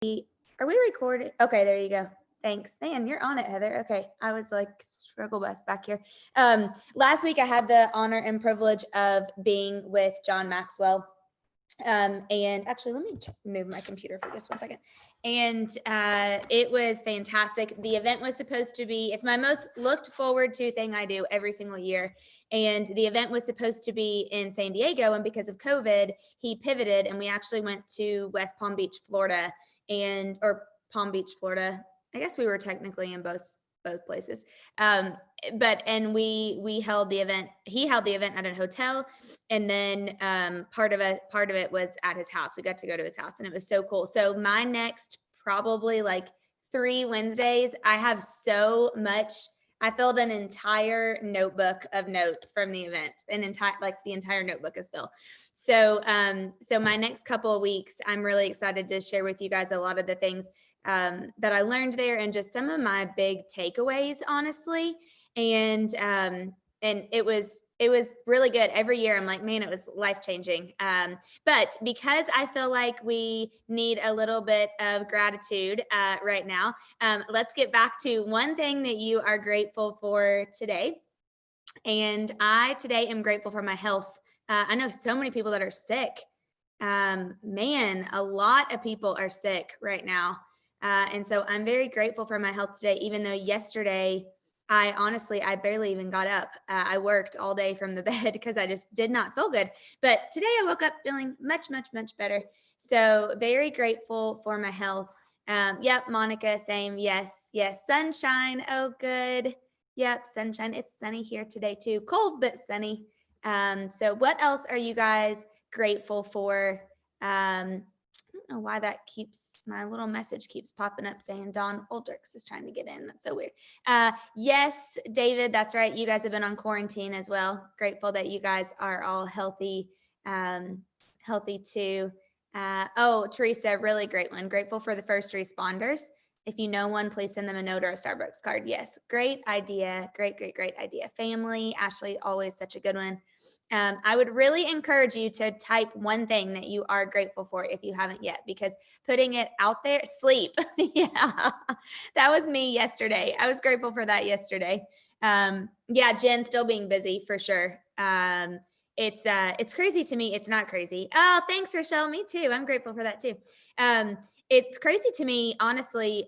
Are we recording? Okay, there you go. Thanks. Man, you're on it, Heather. Okay. I was like struggle bus back here. Last week I had the honor and privilege of being with John Maxwell. And actually, let me move my computer for just 1 second. And it was fantastic. The event was supposed to be, it's my most looked forward to thing I do every single year. And the event was supposed to be in San Diego. And because of COVID, he pivoted and we actually went to West Palm Beach, Florida, or Palm Beach, Florida. I guess we were technically in both places. And we held the event. He held the event at a hotel, and then part of it was at his house. We got to go to his house, and it was so cool. So my next probably like 3 Wednesdays, I have so much. I filled an entire notebook of notes from the event, the entire notebook is filled. So my next couple of weeks, I'm really excited to share with you guys a lot of the things that I learned there and just some of my big takeaways, honestly. And it was really good. Every year I'm like, man, it was life-changing. But because I feel like we need a little bit of gratitude right now, let's get back to one thing that you are grateful for today. And I today am grateful for my health. I know so many people that are sick. Man, a lot of people are sick right now. And so I'm very grateful for my health today, even though yesterday, I barely even got up. I worked all day from the bed because I just did not feel good. But today I woke up feeling much, much, much better. So very grateful for my health. Yep, Monica, same. Yes, yes. Sunshine. Oh, good. Yep, sunshine. It's sunny here today too. Cold, but sunny. So what else are you guys grateful for? I don't know why my little message keeps popping up saying Don Oldricks is trying to get in. That's so weird. Yes, David, that's right. You guys have been on quarantine as well. Grateful that you guys are all healthy, healthy too. Teresa, really great one. Grateful for the first responders. If you know one, please send them a note or a Starbucks card. Yes, great idea. Great, great, great idea. Family, Ashley, always such a good one. I would really encourage you to type one thing that you are grateful for if you haven't yet, because putting it out there, sleep. Yeah, that was me yesterday. I was grateful for that yesterday. Yeah, Jen still being busy for sure. It's crazy to me. It's not crazy. Oh, thanks, Rochelle. Me too. I'm grateful for that too. It's crazy to me, honestly.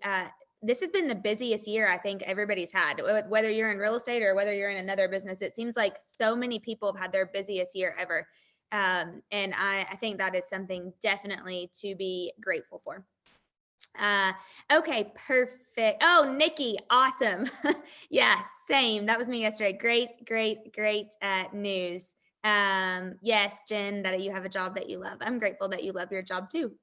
This has been the busiest year I think everybody's had, whether you're in real estate or whether you're in another business. It seems like so many people have had their busiest year ever. And I think that is something definitely to be grateful for. Okay, perfect. Oh, Nikki, awesome. Yeah, same. That was me yesterday. Great, great, great news. Yes, Jen, that you have a job that you love. I'm grateful that you love your job too.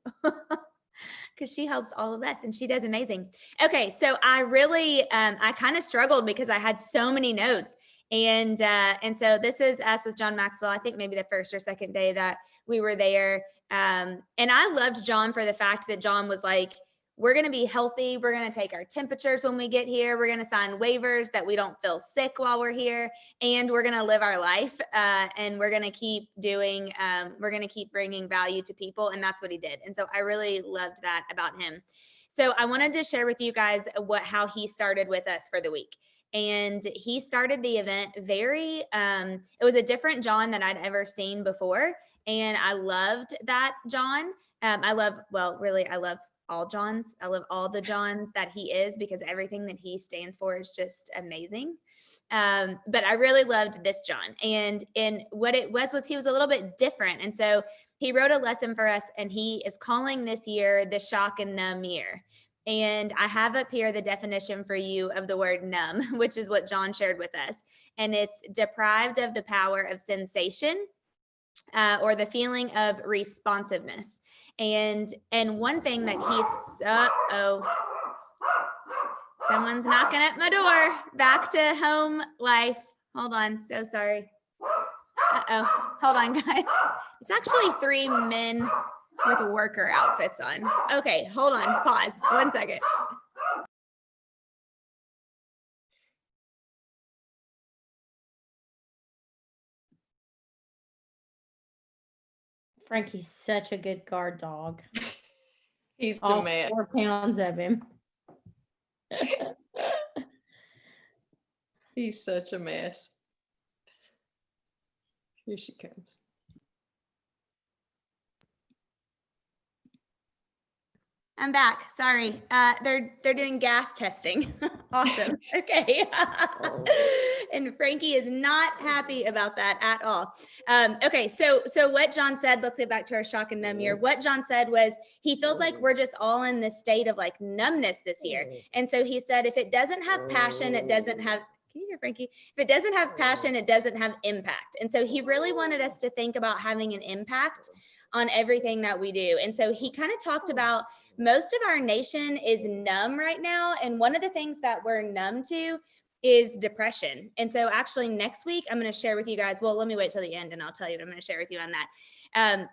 Because she helps all of us and she does amazing. Okay, so I really I kind of struggled because I had so many notes. And so this is us with John Maxwell. I think maybe the first or second day that we were there. And I loved John for the fact that John was like, we're going to be healthy. We're going to take our temperatures when we get here. We're going to sign waivers that we don't feel sick while we're here. And we're going to live our life. And we're going to keep we're going to keep bringing value to people. And that's what he did. And so I really loved that about him. So I wanted to share with you guys how he started with us for the week. And he started the event it was a different John that I'd ever seen before. And I loved that John. I love all Johns. I love all the Johns that he is, because everything that he stands for is just amazing. But I really loved this John. And what it was he was a little bit different. And so he wrote a lesson for us, and he is calling this year the shock and numb year. And I have up here the definition for you of the word numb, which is what John shared with us. And it's deprived of the power of sensation or the feeling of responsiveness. And one thing that someone's knocking at my door. Back to home life. Hold on. So sorry. Hold on, guys. It's actually 3 men with worker outfits on. Okay, hold on. Pause. 1 second. Frankie's such a good guard dog. He's the all man. 4 pounds of him. He's such a mess. Here she comes. I'm back. Sorry. They're doing gas testing. Awesome. Okay. And Frankie is not happy about that at all. Okay. So what John said, let's get back to our shock and numb year. What John said was he feels like we're just all in this state of like numbness this year. And so he said, if it doesn't have passion, it doesn't have, can you hear Frankie? If it doesn't have passion, it doesn't have impact. And so he really wanted us to think about having an impact on everything that we do. And so he kind of talked about most of our nation is numb right now. And one of the things that we're numb to is depression. And so actually next week, I'm going to share with you guys, well, let me wait till the end and I'll tell you what I'm going to share with you on that.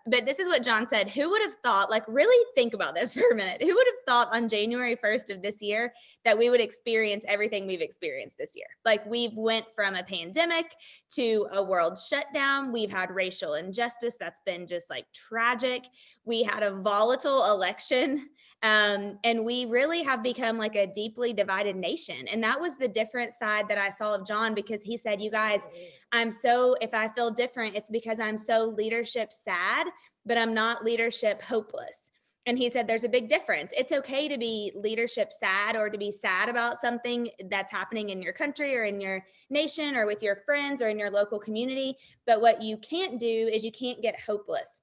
But this is what John said. Who would have thought, like really think about this for a minute. Who would have thought on January 1st of this year that we would experience everything we've experienced this year? Like we've went from a pandemic to a world shutdown. We've had racial injustice. That's been just like tragic. We had a volatile election. And we really have become like a deeply divided nation. And that was the different side that I saw of John, because he said, you guys, if I feel different, it's because I'm so leadership sad, but I'm not leadership hopeless. And he said, there's a big difference. It's okay to be leadership sad or to be sad about something that's happening in your country or in your nation or with your friends or in your local community. But what you can't do is you can't get hopeless.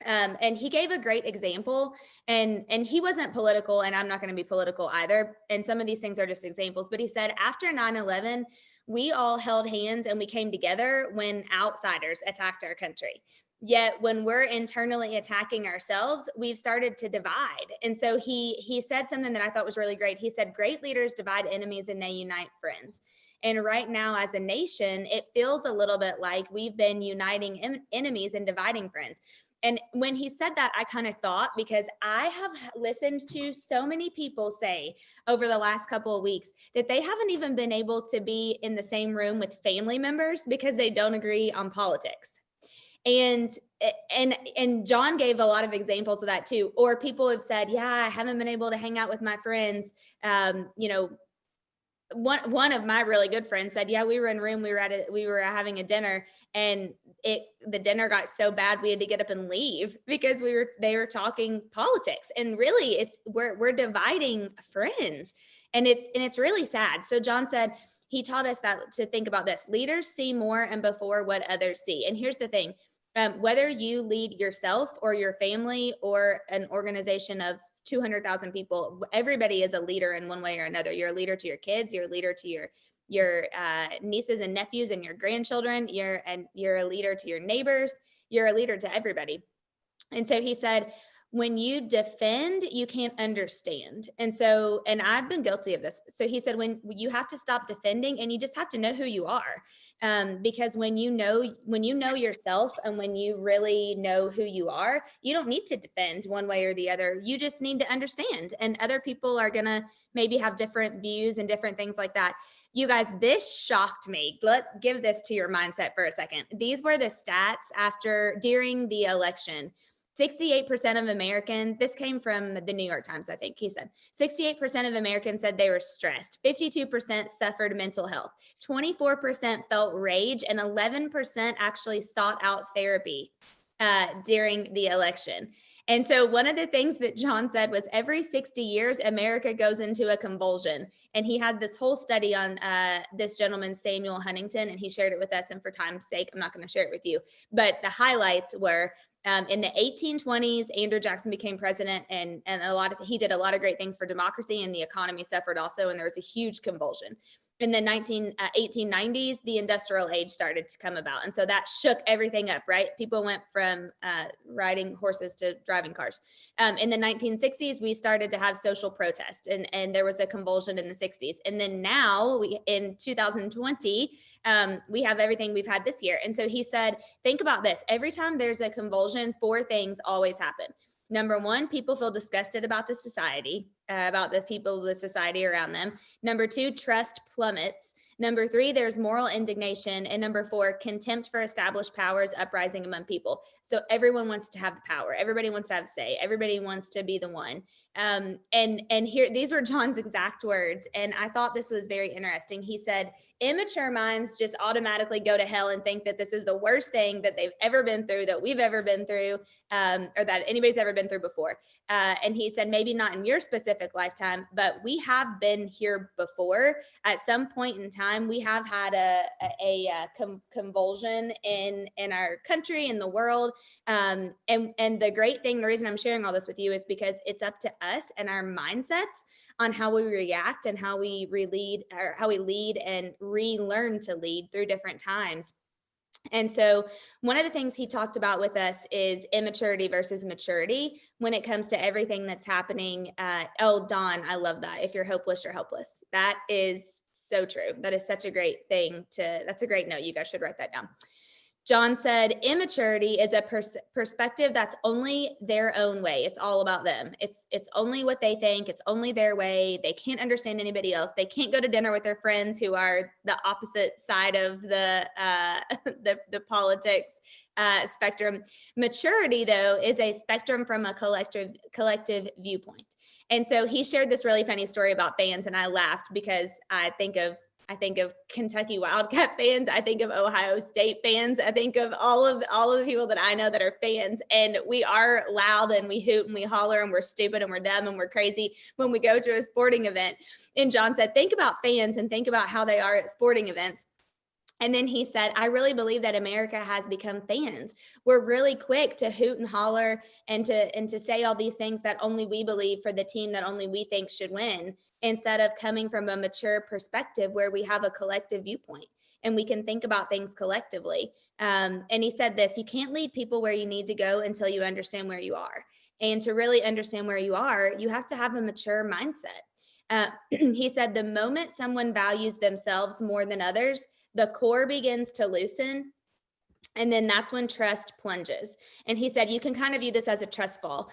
And he gave a great example, and he wasn't political, and I'm not going to be political either. And some of these things are just examples, but he said after 9/11, we all held hands and we came together when outsiders attacked our country. Yet when we're internally attacking ourselves, we've started to divide. And so he said something that I thought was really great. He said, great leaders divide enemies and they unite friends. And right now, as a nation, it feels a little bit like we've been uniting enemies and dividing friends. And when he said that, I kind of thought, because I have listened to so many people say over the last couple of weeks that they haven't even been able to be in the same room with family members because they don't agree on politics. And John gave a lot of examples of that too. Or people have said, yeah, I haven't been able to hang out with my friends. One of my really good friends said, yeah, we were in a room, we were having a dinner, and the dinner got so bad we had to get up and leave because they were talking politics. And really we're dividing friends, and it's really sad. So John said, he taught us that to think about this. Leaders see more and before what others see. And here's the thing, whether you lead yourself or your family or an organization of 200,000 people, everybody is a leader in one way or another. You're a leader to your kids, you're a leader to your nieces and nephews and your grandchildren, you're a leader to your neighbors, you're a leader to everybody. And so he said, when you defend, you can't understand. And I've been guilty of this. So he said, when you have to stop defending and you just have to know who you are. Because when you know yourself and when you really know who you are, you don't need to defend one way or the other. You just need to understand. And other people are going to maybe have different views and different things like that. You guys, this shocked me. Give this to your mindset for a second. These were the stats during the election. 68% of Americans, this came from the New York Times, I think he said, 68% of Americans said they were stressed. 52% suffered mental health. 24% felt rage, and 11% actually sought out therapy during the election. And so one of the things that John said was every 60 years, America goes into a convulsion. And he had this whole study on this gentleman, Samuel Huntington, and he shared it with us. And for time's sake, I'm not going to share it with you. But the highlights were, in the 1820s, Andrew Jackson became president, and he did a lot of great things for democracy, and the economy suffered also, and there was a huge convulsion. In the 1890s, the industrial age started to come about. And so that shook everything up, right? People went from riding horses to driving cars. In the 1960s, we started to have social protest, and there was a convulsion in the 60s. And then now, in 2020, we have everything we've had this year. And so he said, think about this. Every time there's a convulsion, 4 things always happen. Number 1, people feel disgusted about the society, about the people of the society around them. Number 2, trust plummets. Number 3, there's moral indignation. And number 4, contempt for established powers uprising among people. So everyone wants to have the power. Everybody wants to have say. Everybody wants to be the one. And here, these were John's exact words. And I thought this was very interesting. He said, immature minds just automatically go to hell and think that this is the worst thing that they've ever been through, that we've ever been through, or that anybody's ever been through before. And he said, maybe not in your specific lifetime, but we have been here before. At some point in time, we have had a convulsion in our country, in the world. And the great thing, the reason I'm sharing all this with you is because it's up to us and our mindsets on how we react and how we lead and relearn to lead through different times. And so one of the things he talked about with us is immaturity versus maturity when it comes to everything that's happening. Oh, Dawn, I love that. If you're hopeless, you're hopeless. That is so true. That is such a great thing that's a great note. You guys should write that down. John said, immaturity is a perspective that's only their own way. It's all about them. It's only what they think. It's only their way. They can't understand anybody else. They can't go to dinner with their friends who are the opposite side of the politics spectrum. Maturity, though, is a spectrum from a collective viewpoint. And so he shared this really funny story about fans, and I laughed because I think of Kentucky Wildcat fans. I think of Ohio State fans. I think of all of the people that I know that are fans. And we are loud and we hoot and we holler and we're stupid and we're dumb and we're crazy when we go to a sporting event. And John said, think about fans and think about how they are at sporting events. And then he said, I really believe that America has become fans. We're really quick to hoot and holler and to say all these things that only we believe for the team that only we think should win, instead of coming from a mature perspective where we have a collective viewpoint and we can think about things collectively. And he said this, you can't lead people where you need to go until you understand where you are. And to really understand where you are, you have to have a mature mindset. He said, the moment someone values themselves more than others, the core begins to loosen. And then that's when trust plunges. And he said, you can kind of view this as a trust fall.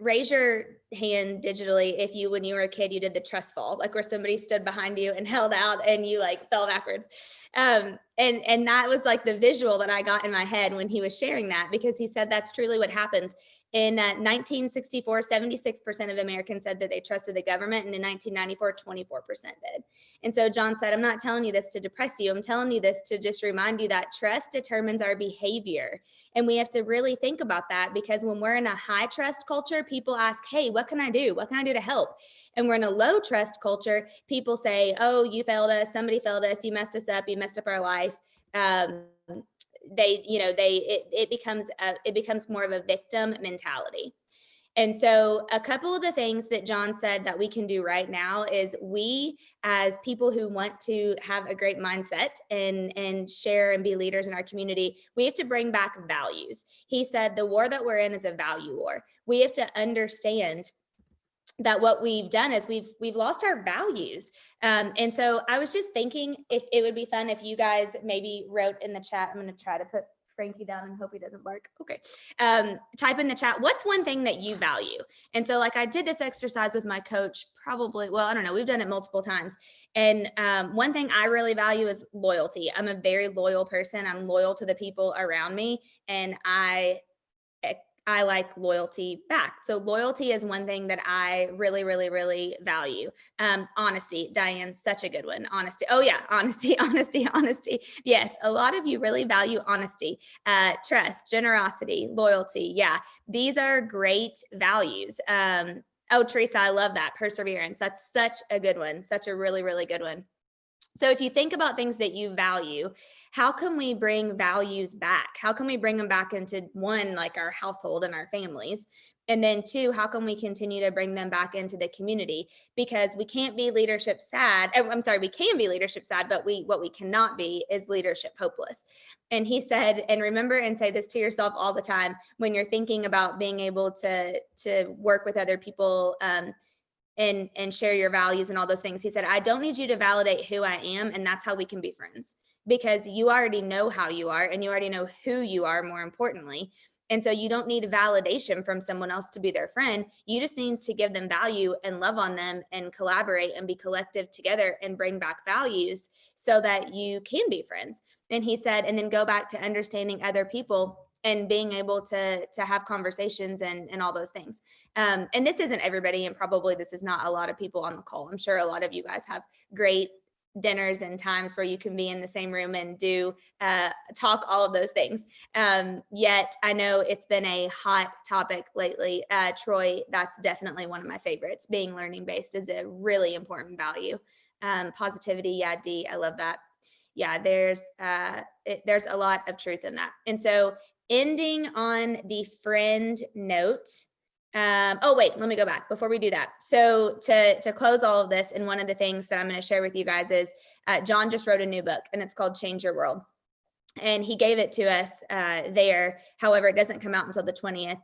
Raise your hand digitally if when you were a kid, you did the trust fall, like where somebody stood behind you and held out and you like fell backwards. And that was like the visual that I got in my head when he was sharing that, because he said that's truly what happens. In 1964, 76% of Americans said that they trusted the government. And in 1994, 24% did. And so John said, I'm not telling you this to depress you. I'm telling you this to just remind you that trust determines our behavior. And we have to really think about that, because when we're in a high trust culture, people ask, hey, what can I do? What can I do to help? And we're in a low trust culture. People say, oh, you failed us. Somebody failed us. You messed us up. You messed up our life. It becomes more of a victim mentality. And so a couple of the things that John said that we can do right now is we, as people who want to have a great mindset and share and be leaders in our community, we have to bring back values. He said the war that we're in is a value war. We have to understand that what we've done is we've lost our values. And so I was just thinking if it would be fun if you guys maybe wrote in the chat. I'm going to try to put Frankie down and hope he doesn't bark. Okay. Type in the chat, what's one thing that you value? And so like I did this exercise with my coach, probably, well, I don't know, we've done it multiple times. And one thing I really value is loyalty. I'm a very loyal person. I'm loyal to the people around me, and I like loyalty back. So loyalty is one thing that I really, really, really value. Honesty, Diane, such a good one. Honesty. Oh yeah. Honesty. Yes. A lot of you really value honesty, trust, generosity, loyalty. Yeah. These are great values. Oh, Teresa, I love that. Perseverance. That's such a good one. Such a really, really good one. So if you think about things that you value, how can we bring values back? How can we bring them back into one, like our household and our families? And then two, how can we continue to bring them back into the community? Because we can't be leadership sad. We can be leadership sad, but what we cannot be is leadership hopeless. And he said, and remember and say this to yourself all the time when you're thinking about being able to work with other people, and share your values and all those things. He said, I don't need you to validate who I am. And that's how we can be friends, because you already know how you are and you already know who you are, more importantly. And so you don't need validation from someone else to be their friend. You just need to give them value and love on them and collaborate and be collective together and bring back values so that you can be friends. And he said, and then go back to understanding other people and being able to have conversations and all those things. And this isn't everybody, and probably this is not a lot of people on the call. I'm sure a lot of you guys have great dinners and times where you can be in the same room and do talk all of those things. Yet I know it's been a hot topic lately. Troy, that's definitely one of my favorites. Being learning based is a really important value. Positivity, yeah, D, I love that. Yeah, there's a lot of truth in that. And so ending on the friend note. Oh, wait, let me go back before we do that. So to close all of this, and one of the things that I'm going to share with you guys is John just wrote a new book, and it's called Change Your World. And he gave it to us there. However, it doesn't come out until the 20th.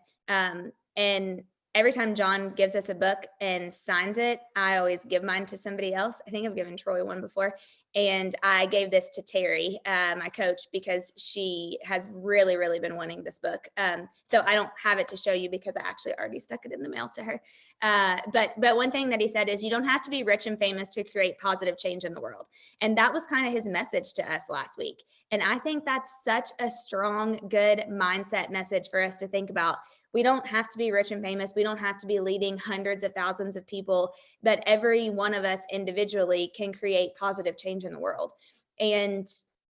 And every time John gives us a book and signs it, I always give mine to somebody else. I think I've given Troy one before. And I gave this to Terry, my coach, because she has really, really been wanting this book. So I don't have it to show you because I actually already stuck it in the mail to her. But one thing that he said is you don't have to be rich and famous to create positive change in the world. And that was kind of his message to us last week. And I think that's such a strong, good mindset message for us to think about. We don't have to be rich and famous. We don't have to be leading hundreds of thousands of people, but every one of us individually can create positive change in the world. And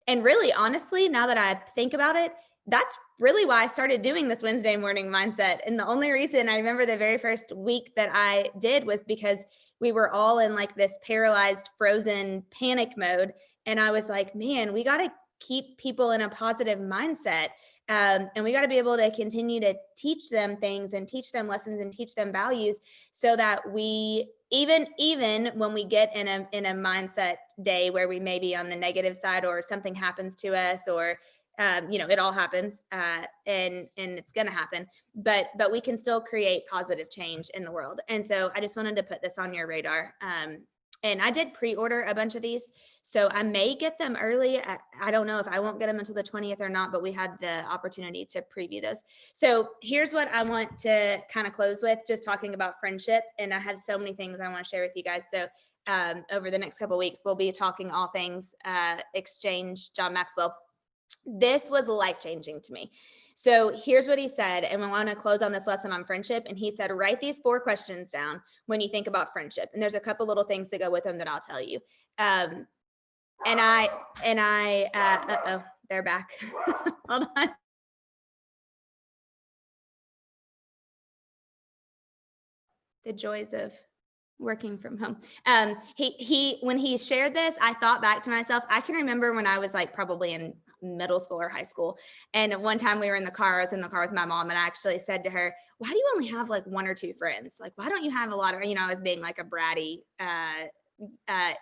really, honestly, now that I think about it, that's really why I started doing this Wednesday morning mindset. And the only reason I remember the very first week that I did was because we were all in like this paralyzed, frozen panic mode. And I was like, man, we got to keep people in a positive mindset. And we got to be able to continue to teach them things and teach them lessons and teach them values so that we, even when we get in a mindset day where we may be on the negative side or something happens to us or, it all happens and it's going to happen, but we can still create positive change in the world. And so I just wanted to put this on your radar. And I did pre-order a bunch of these, so I may get them early. I don't know if I won't get them until the 20th or not, but we had the opportunity to preview those. So here's what I want to kind of close with, just talking about friendship. And I have so many things I want to share with you guys. So over the next couple of weeks, we'll be talking all things exchange, John Maxwell. This was life-changing to me. So here's what he said, and we want to close on this lesson on friendship. And he said, write these 4 questions down when you think about friendship. And there's a couple little things that go with them that I'll tell you. And I, uh-oh, they're back. Hold on. The joys of working from home. When he shared this, I thought back to myself. I can remember when I was like probably in middle school or high school. And one time we were in the car, I was in the car with my mom, and I actually said to her, why do you only have like 1 or 2 friends? Like, why don't you have a lot of, I was being like a bratty,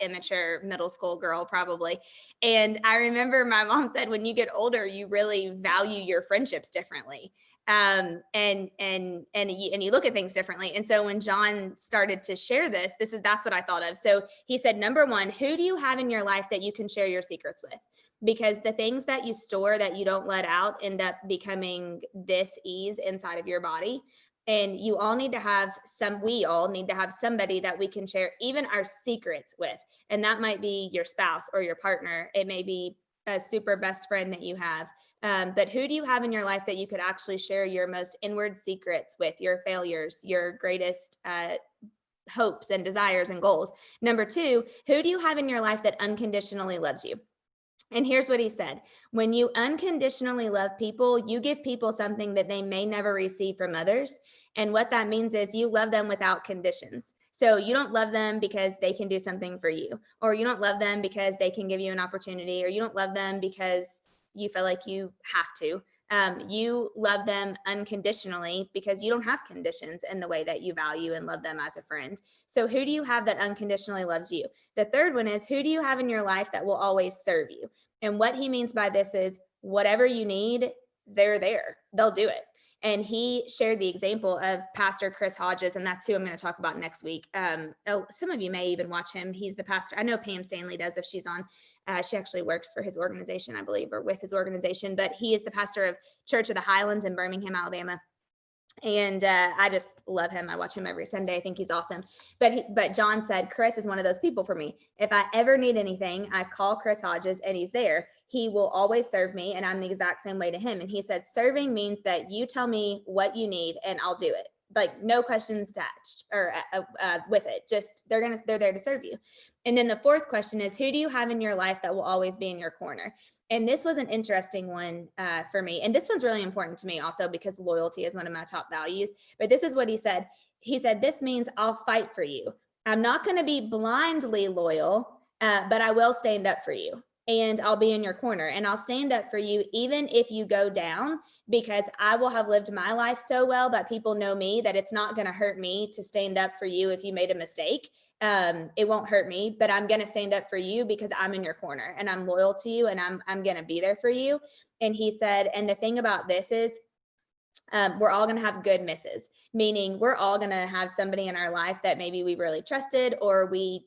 immature middle school girl probably. And I remember my mom said, when you get older, you really value your friendships differently. And you look at things differently. And so when John started to share that's what I thought of. So he said, number 1, who do you have in your life that you can share your secrets with? Because the things that you store that you don't let out end up becoming dis-ease inside of your body. And we all need to have somebody that we can share even our secrets with. And that might be your spouse or your partner. It may be a super best friend that you have. But who do you have in your life that you could actually share your most inward secrets with, your failures, your greatest hopes and desires and goals? Number 2, who do you have in your life that unconditionally loves you? And here's what he said. When you unconditionally love people, you give people something that they may never receive from others. And what that means is you love them without conditions. So you don't love them because they can do something for you, or you don't love them because they can give you an opportunity, or you don't love them because you feel like you have to. You love them unconditionally because you don't have conditions in the way that you value and love them as a friend. So who do you have that unconditionally loves you? The third one is, who do you have in your life that will always serve you? And what he means by this is whatever you need, they're there. They'll do it. And he shared the example of Pastor Chris Hodges, and that's who I'm going to talk about next week. Some of you may even watch him. He's the pastor. I know Pam Stanley does if she's on. She actually works for his organization, I believe, or with his organization, but he is the pastor of Church of the Highlands in Birmingham, Alabama. And I just love him. I watch him every Sunday. I think he's awesome. But John said, Chris is one of those people for me. If I ever need anything, I call Chris Hodges and he's there. He will always serve me, and I'm the exact same way to him. And he said, serving means that you tell me what you need and I'll do it. Like no questions attached or with it. Just they're there to serve you. And then the fourth question is, who do you have in your life that will always be in your corner? And this was an interesting one for me. And this one's really important to me also because loyalty is one of my top values. But this is what he said. He said, this means I'll fight for you. I'm not going to be blindly loyal, but I will stand up for you. And I'll be in your corner. And I'll stand up for you even if you go down, because I will have lived my life so well that people know me that it's not going to hurt me to stand up for you if you made a mistake. It won't hurt me, but I'm going to stand up for you because I'm in your corner and I'm loyal to you and I'm going to be there for you. And he said, and the thing about this is, we're all going to have good misses, meaning we're all going to have somebody in our life that maybe we really trusted, or we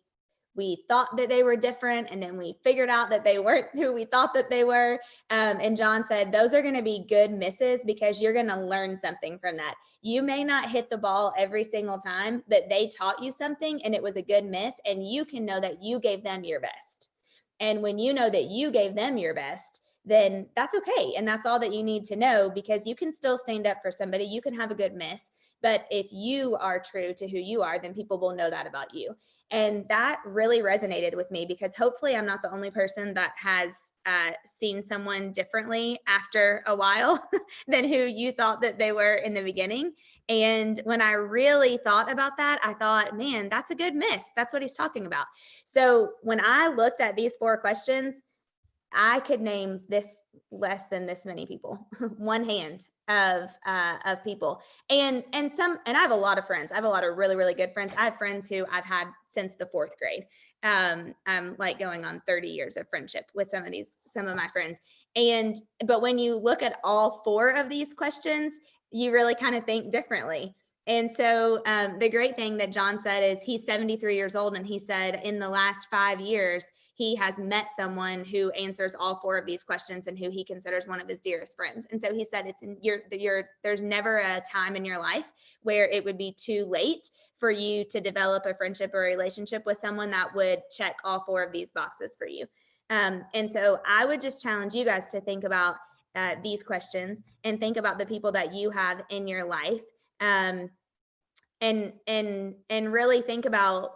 thought that they were different, and then we figured out that they weren't who we thought that they were. And John said, those are going to be good misses because you're going to learn something from that. You may not hit the ball every single time, but they taught you something and it was a good miss, and you can know that you gave them your best. And when you know that you gave them your best, then that's okay. And that's all that you need to know, because you can still stand up for somebody. You can have a good miss, but if you are true to who you are, then people will know that about you. And that really resonated with me, because hopefully I'm not the only person that has seen someone differently after a while than who you thought that they were in the beginning. And when I really thought about that, I thought, man, that's a good miss. That's what he's talking about. So when I looked at these 4 questions, I could name this less than this many people, one hand of people. And I have a lot of friends. I have a lot of really, really good friends. I have friends who I've had since the 4th grade. I'm like going on 30 years of friendship with some of my friends. But when you look at all 4 of these questions, you really kind of think differently. And so the great thing that John said is he's 73 years old. And he said in the last 5 years, he has met someone who answers all 4 of these questions and who he considers one of his dearest friends. And so he said it's in there's never a time in your life where it would be too late for you to develop a friendship or a relationship with someone that would check all 4 of these boxes for you. And so I would just challenge you guys to think about these questions and think about the people that you have in your life. And really think about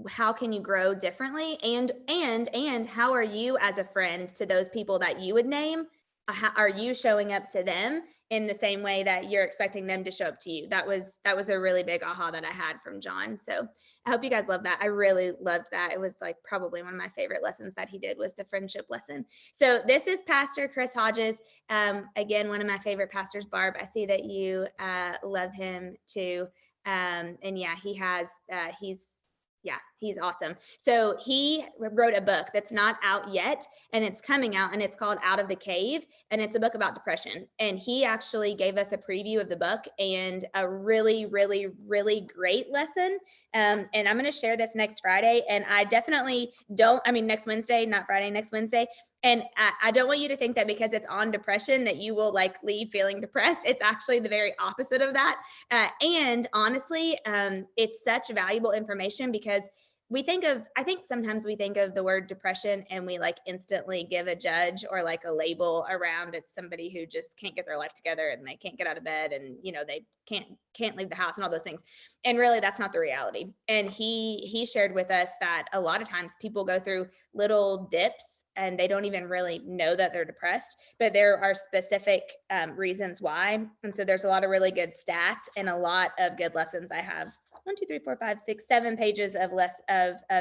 how can you grow differently, and how are you as a friend to those people that you would name? How are you showing up to them in the same way that you're expecting them to show up to you? That was a really big aha that I had from John. So I hope you guys love that. I really loved that. It was like probably one of my favorite lessons that he did was the friendship lesson. So this is Pastor Chris Hodges. Again, one of my favorite pastors. Barb, I see that you love him too. And yeah, he's awesome. So he wrote a book that's not out yet, and it's coming out, and it's called Out of the Cave. And it's a book about depression. And he actually gave us a preview of the book and a really, really, really great lesson. And I'm going to share this next Friday. And I definitely next Wednesday, not Friday, next Wednesday. And I don't want you to think that because it's on depression that you will like leave feeling depressed. It's actually the very opposite of that. And honestly, it's such valuable information because I think sometimes we think of the word depression and we like instantly give a judge or like a label around it's somebody who just can't get their life together and they can't get out of bed and, they can't leave the house and all those things. And really that's not the reality. And he shared with us that a lot of times people go through little dips and they don't even really know that they're depressed, but there are specific reasons why. And so there's a lot of really good stats and a lot of good lessons. I have 7 pages of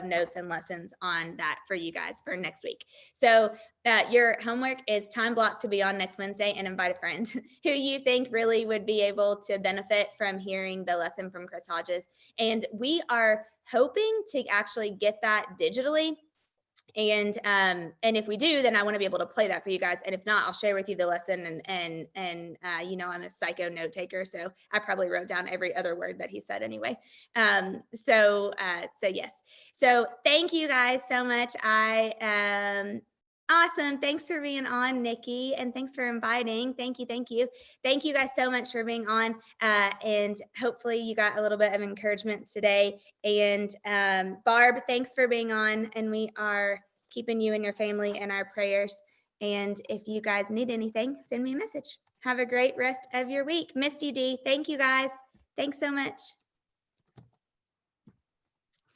notes and lessons on that for you guys for next week. So your homework is time block to be on next Wednesday and invite a friend who you think really would be able to benefit from hearing the lesson from Chris Hodges. And we are hoping to actually get that digitally. And if we do, then I want to be able to play that for you guys. And if not, I'll share with you the lesson. And you know, I'm a psycho note taker, so I probably wrote down every other word that he said anyway. So yes. So thank you guys so much. Awesome. Thanks for being on, Nikki, and thanks for inviting. Thank you. Thank you guys so much for being on. And hopefully you got a little bit of encouragement today. And Barb, thanks for being on. And we are keeping you and your family in our prayers. And if you guys need anything, send me a message. Have a great rest of your week. Misty D, thank you guys. Thanks so much.